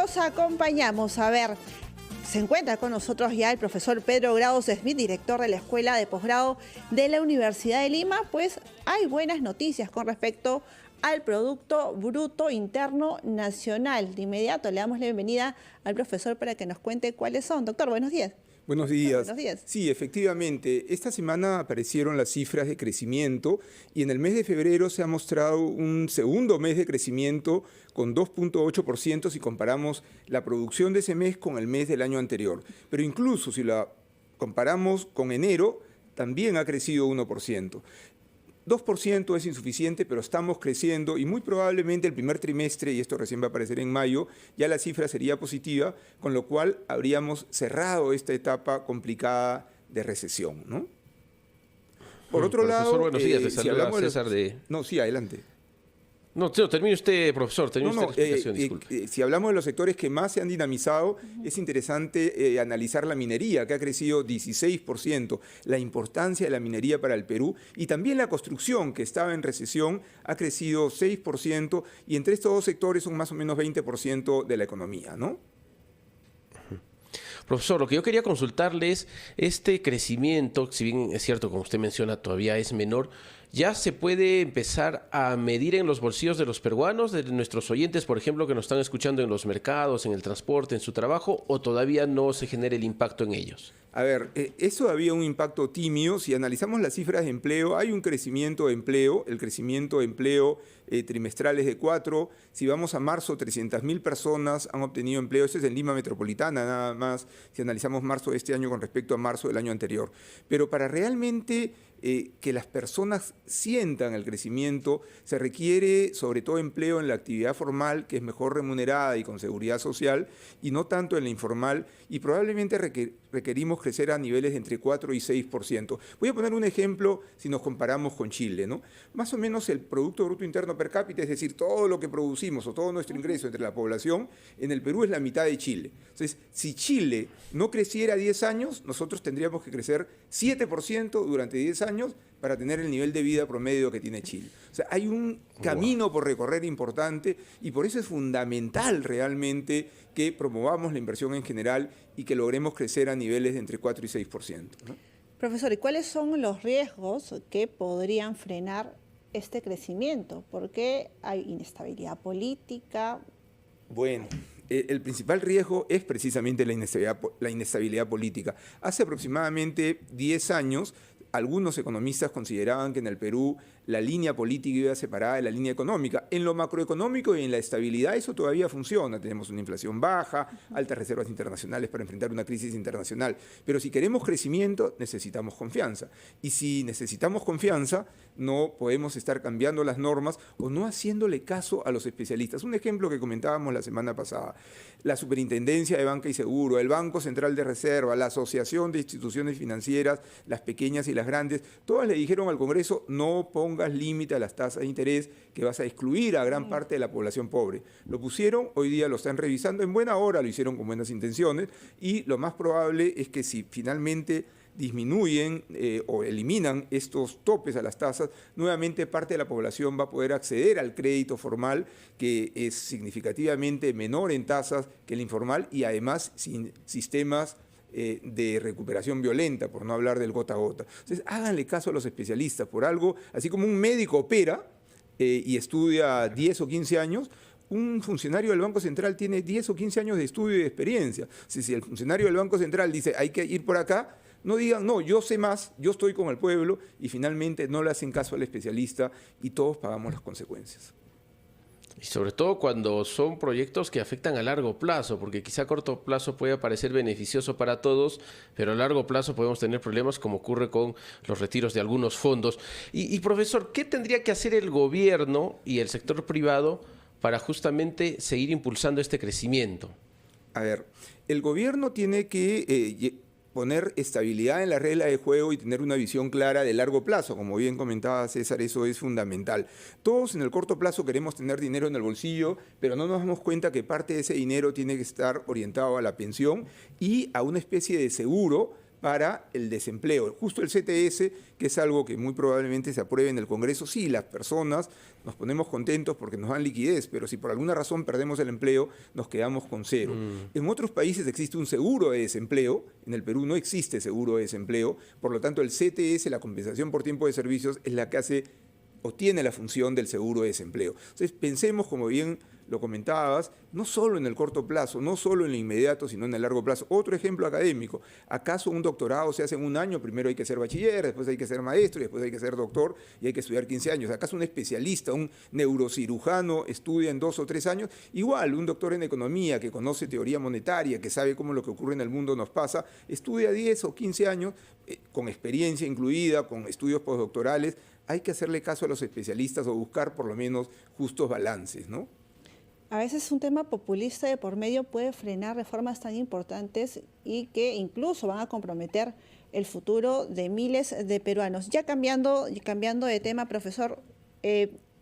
los acompañamos. A ver, se encuentra con nosotros ya el profesor Pedro Grados Smith, director de la Escuela de Posgrado de la Universidad de Lima. Pues hay buenas noticias con respecto al Producto Bruto Interno Nacional. De inmediato le damos la bienvenida al profesor para que nos cuente cuáles son. Doctor, buenos días. Buenos días. Buenos días. Sí, efectivamente, esta semana aparecieron las cifras de crecimiento y en el mes de febrero se ha mostrado un segundo mes de crecimiento con 2.8% si comparamos la producción de ese mes con el mes del año anterior. Pero incluso si la comparamos con enero, también ha crecido 1%. 2% es insuficiente, pero estamos creciendo y muy probablemente el primer trimestre, y esto recién va a aparecer en mayo, ya la cifra sería positiva, con lo cual habríamos cerrado esta etapa complicada de recesión, ¿no? Por otro lado, buenos días, te si saluda hablamos César de... No, sí, adelante. No, termine usted, profesor, termine usted la explicación, disculpe. Si hablamos de los sectores que más se han dinamizado, es interesante analizar la minería, que ha crecido 16%, la importancia de la minería para el Perú, y también la construcción, que estaba en recesión, ha crecido 6%, y entre estos dos sectores son más o menos 20% de la economía, ¿no? Profesor, lo que yo quería consultarle es este crecimiento, si bien es cierto, como usted menciona, todavía es menor, ¿ya se puede empezar a medir en los bolsillos de los peruanos, de nuestros oyentes, por ejemplo, que nos están escuchando en los mercados, en el transporte, en su trabajo, o todavía no se genera el impacto en ellos? A ver, eso había un impacto tímido. Si analizamos las cifras de empleo, hay un crecimiento de empleo. El crecimiento de empleo trimestral es de 4. Si vamos a marzo, 300.000 personas han obtenido empleo. Eso es en Lima Metropolitana nada más, si analizamos marzo de este año con respecto a marzo del año anterior. Pero para realmente que las personas sientan el crecimiento, se requiere sobre todo empleo en la actividad formal, que es mejor remunerada y con seguridad social, y no tanto en la informal, y probablemente requerimos crecer a niveles de entre 4 y 6%. Voy a poner un ejemplo si nos comparamos con Chile, ¿no? Más o menos el Producto Bruto Interno per cápita, es decir, todo lo que producimos o todo nuestro ingreso entre la población, en el Perú es la mitad de Chile. Entonces, si Chile no creciera 10 años, nosotros tendríamos que crecer 7% durante 10 años para tener el nivel de vida promedio que tiene Chile. O sea, hay un camino por recorrer importante y por eso es fundamental realmente que promovamos la inversión en general y que logremos crecer a niveles de entre 4 y 6%, ¿no? Profesor, ¿y cuáles son los riesgos que podrían frenar este crecimiento? Porque hay inestabilidad política. Bueno, el principal riesgo es precisamente la inestabilidad política. Hace aproximadamente 10 años, algunos economistas consideraban que en el Perú la línea política iba separada de la línea económica. En lo macroeconómico y en la estabilidad eso todavía funciona. Tenemos una inflación baja, altas reservas internacionales para enfrentar una crisis internacional. Pero si queremos crecimiento, necesitamos confianza. Y si necesitamos confianza, no podemos estar cambiando las normas o no haciéndole caso a los especialistas. Un ejemplo que comentábamos la semana pasada. La Superintendencia de Banca y Seguro, el Banco Central de Reserva, la Asociación de Instituciones Financieras, las pequeñas y las grandes, todas le dijeron al Congreso: no pongas límite a las tasas de interés, que vas a excluir a gran parte de la población pobre. Lo pusieron, hoy día lo están revisando, en buena hora lo hicieron con buenas intenciones, y lo más probable es que si finalmente disminuyen o eliminan estos topes a las tasas, nuevamente parte de la población va a poder acceder al crédito formal, que es significativamente menor en tasas que el informal y además sin sistemas de recuperación violenta, por no hablar del gota a gota. Entonces, háganle caso a los especialistas. Por algo, así como un médico opera y estudia 10 o 15 años, un funcionario del Banco Central tiene 10 o 15 años de estudio y de experiencia. Si el funcionario del Banco Central dice hay que ir por acá, no digan, no, yo sé más, yo estoy con el pueblo, y finalmente no le hacen caso al especialista y todos pagamos las consecuencias. Y sobre todo cuando son proyectos que afectan a largo plazo, porque quizá a corto plazo puede parecer beneficioso para todos, pero a largo plazo podemos tener problemas como ocurre con los retiros de algunos fondos. Y profesor, ¿qué tendría que hacer el gobierno y el sector privado para justamente seguir impulsando este crecimiento? A ver, el gobierno tiene que poner estabilidad en la regla de juego y tener una visión clara de largo plazo. Como bien comentaba César, eso es fundamental. Todos en el corto plazo queremos tener dinero en el bolsillo, pero no nos damos cuenta que parte de ese dinero tiene que estar orientado a la pensión y a una especie de seguro para el desempleo. Justo el CTS, que es algo que muy probablemente se apruebe en el Congreso, sí, las personas nos ponemos contentos porque nos dan liquidez, pero si por alguna razón perdemos el empleo, nos quedamos con cero. En otros países existe un seguro de desempleo, en el Perú no existe seguro de desempleo, por lo tanto el CTS, la compensación por tiempo de servicios, es la que hace o tiene la función del seguro de desempleo. Entonces pensemos, como bien lo comentabas, no solo en el corto plazo, no solo en lo inmediato, sino en el largo plazo. Otro ejemplo académico, ¿acaso un doctorado se hace en un año? Primero hay que ser bachiller, después hay que ser maestro, y después hay que ser doctor y hay que estudiar 15 años. ¿Acaso un especialista, un neurocirujano estudia en 2 o 3 años? Igual, un doctor en economía que conoce teoría monetaria, que sabe cómo lo que ocurre en el mundo nos pasa, estudia 10 o 15 años, con experiencia incluida, con estudios postdoctorales. Hay que hacerle caso a los especialistas o buscar por lo menos justos balances, ¿no? A veces un tema populista de por medio puede frenar reformas tan importantes y que incluso van a comprometer el futuro de miles de peruanos. Ya cambiando de tema, profesor,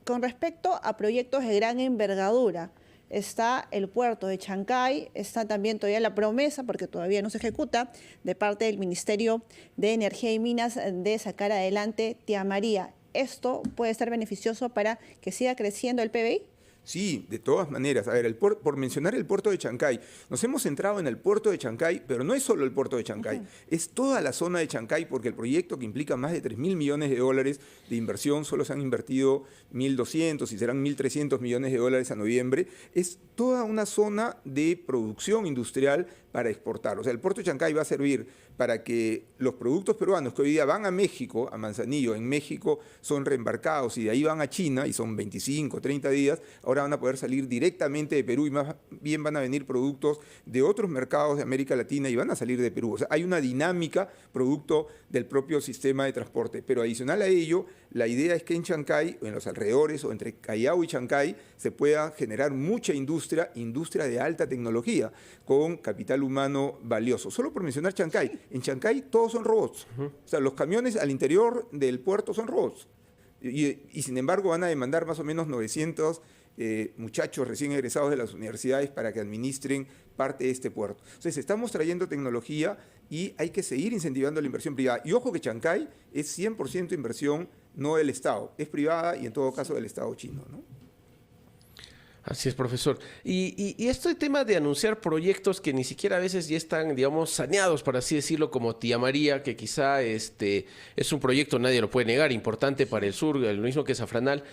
con respecto a proyectos de gran envergadura, está el puerto de Chancay, está también todavía la promesa, porque todavía no se ejecuta, de parte del Ministerio de Energía y Minas de sacar adelante Tía María. ¿Esto puede ser beneficioso para que siga creciendo el PBI? Sí, de todas maneras. A ver, por mencionar el puerto de Chancay, nos hemos centrado en el puerto de Chancay, pero no es solo el puerto de Chancay, es toda la zona de Chancay, porque el proyecto, que implica más de 3.000 millones de dólares de inversión, solo se han invertido 1.200 y serán 1.300 millones de dólares a noviembre, es toda una zona de producción industrial para exportar. O sea, el puerto de Chancay va a servir para que los productos peruanos que hoy día van a México, a Manzanillo, en México son reembarcados y de ahí van a China, y son 25, 30 días, ahora van a poder salir directamente de Perú y más bien van a venir productos de otros mercados de América Latina y van a salir de Perú. O sea, hay una dinámica producto del propio sistema de transporte. Pero adicional a ello, la idea es que en Chancay, o en los alrededores, o entre Callao y Chancay, se pueda generar mucha industria de alta tecnología, con capital humano valioso. Solo por mencionar Chancay, en Chancay todos son robots. O sea, los camiones al interior del puerto son robots. Y sin embargo van a demandar más o menos 900 muchachos recién egresados de las universidades para que administren parte de este puerto. Entonces, estamos trayendo tecnología y hay que seguir incentivando la inversión privada. Y ojo que Chancay es 100% inversión no del Estado, es privada y en todo caso del Estado chino, ¿no? Así es, profesor. Y este tema de anunciar proyectos que ni siquiera a veces ya están, digamos, saneados, por así decirlo, como Tía María, que quizá es un proyecto, nadie lo puede negar, importante para el sur, lo mismo que Zafranal,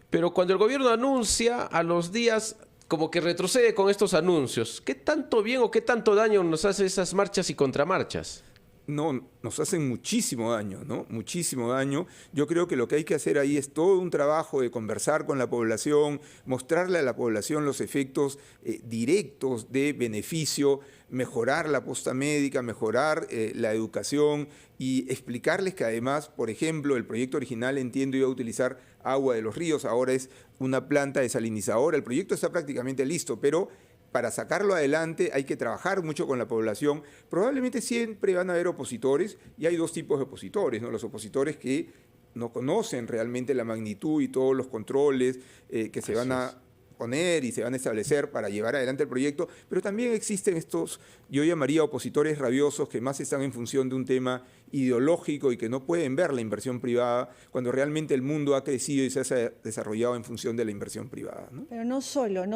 pero cuando el gobierno anuncia, a los días como que retrocede con estos anuncios. ¿Qué tanto bien o qué tanto daño nos hace esas marchas y contramarchas? No, nos hacen muchísimo daño, ¿no? Muchísimo daño. Yo creo que lo que hay que hacer ahí es todo un trabajo de conversar con la población, mostrarle a la población los efectos directos de beneficio, mejorar la posta médica, mejorar la educación y explicarles que además, por ejemplo, el proyecto original, entiendo, iba a utilizar agua de los ríos, ahora es una planta desalinizadora. El proyecto está prácticamente listo, pero para sacarlo adelante hay que trabajar mucho con la población. Probablemente siempre van a haber opositores, y hay dos tipos de opositores, ¿no? Los opositores que no conocen realmente la magnitud y todos los controles que se van a poner y se van a establecer para llevar adelante el proyecto, pero también existen estos, yo llamaría opositores rabiosos, que más están en función de un tema ideológico y que no pueden ver la inversión privada cuando realmente el mundo ha crecido y se ha desarrollado en función de la inversión privada, ¿no? Pero no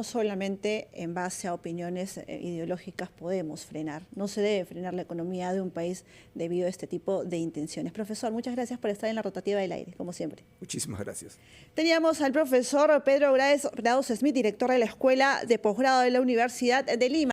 solamente en base a opiniones ideológicas podemos frenar. No se debe frenar la economía de un país debido a este tipo de intenciones. Profesor, muchas gracias por estar en la rotativa del aire, como siempre. Muchísimas gracias. Teníamos al profesor Pedro Grados Smith, director de la Escuela de Posgrado de la Universidad de Lima.